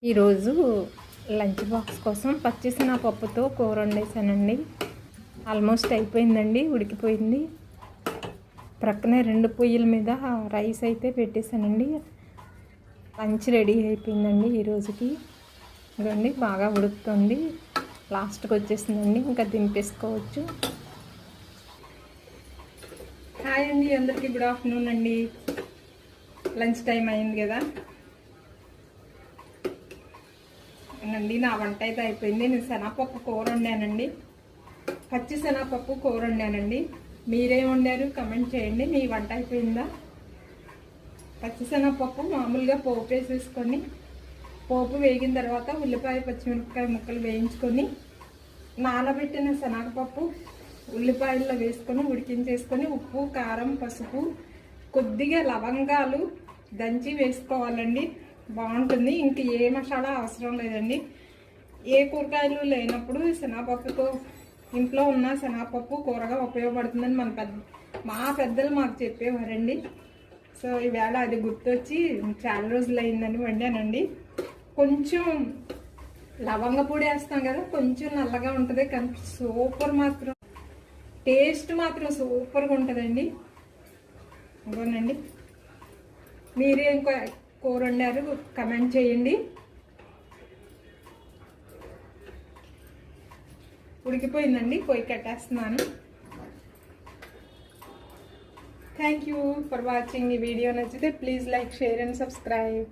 ఈరోజు lunch box కోసం పచ్చిశనగపప్పుతో కూర వండేసానండి. ఆల్మోస్ట్ అయిపోయిందండి, ఉడికిపోయింది. ప్రక్కనే 2 పొయ్యిల మీద రైస్ అయితే పెట్టేశానండి. లంచ్ రెడీ అయిపోయిందండి ఈరోజుకి. ఇదండి బాగా ఉడుకుతుంది, లాస్ట్కి వచ్చేసిందండి, ఇంకా దింపేసుకోవచ్చు. హాయ్ అండి, అందరికీ గుడ్ ఆఫ్టర్నూన్ అండి. లంచ్ టైం అయింది కదా అండి. నా వంట అయితే అయిపోయింది. నేను శనగపప్పు కూర వండానండి, పచ్చి శనగపప్పు కూర వండానండి. మీరేం వండారు కమెంట్ చేయండి. మీ వంట అయిపోయిందా? పచ్చి శనగపప్పు మామూలుగా పోపు వేసేసుకొని, పోపు వేగిన తర్వాత ఉల్లిపాయ పచ్చిమిరపకాయ ముక్కలు వేయించుకొని, నానబెట్టిన శనగపప్పు ఉల్లిపాయల్లో వేసుకొని ఉడికించేసుకొని ఉప్పు కారం పసుపు కొద్దిగా లవంగాలు దంచి వేసుకోవాలండి. బాగుంటుంది. ఇంక ఏ మసాలా అవసరం లేదండి. ఏ కూరగాయలు లేనప్పుడు శనగపప్పుతో, ఇంట్లో ఉన్న శనగపప్పు కూరగా ఉపయోగపడుతుందని మా పెద్దలు మాకు చెప్పేవారండి. సో ఈవేళ అది గుర్తొచ్చి చాలా రోజులు అయిందని వండానండి. కొంచెం లవంగ పొడి వేస్తాం కదా, కొంచెం నల్లగా ఉంటుంది, కానీ సూపర్ మాత్రం టేస్ట్ మాత్రం సూపర్గా ఉంటుందండి. అవునండి, మీరే ఇంకో కూర వండారు కమెంట్ చేయండి. ఉడికిపోయిందండి, పొయ్యి కట్టేస్తున్నాను. Thank you for watching. ఈ వీడియో నచ్చితే please like share and subscribe.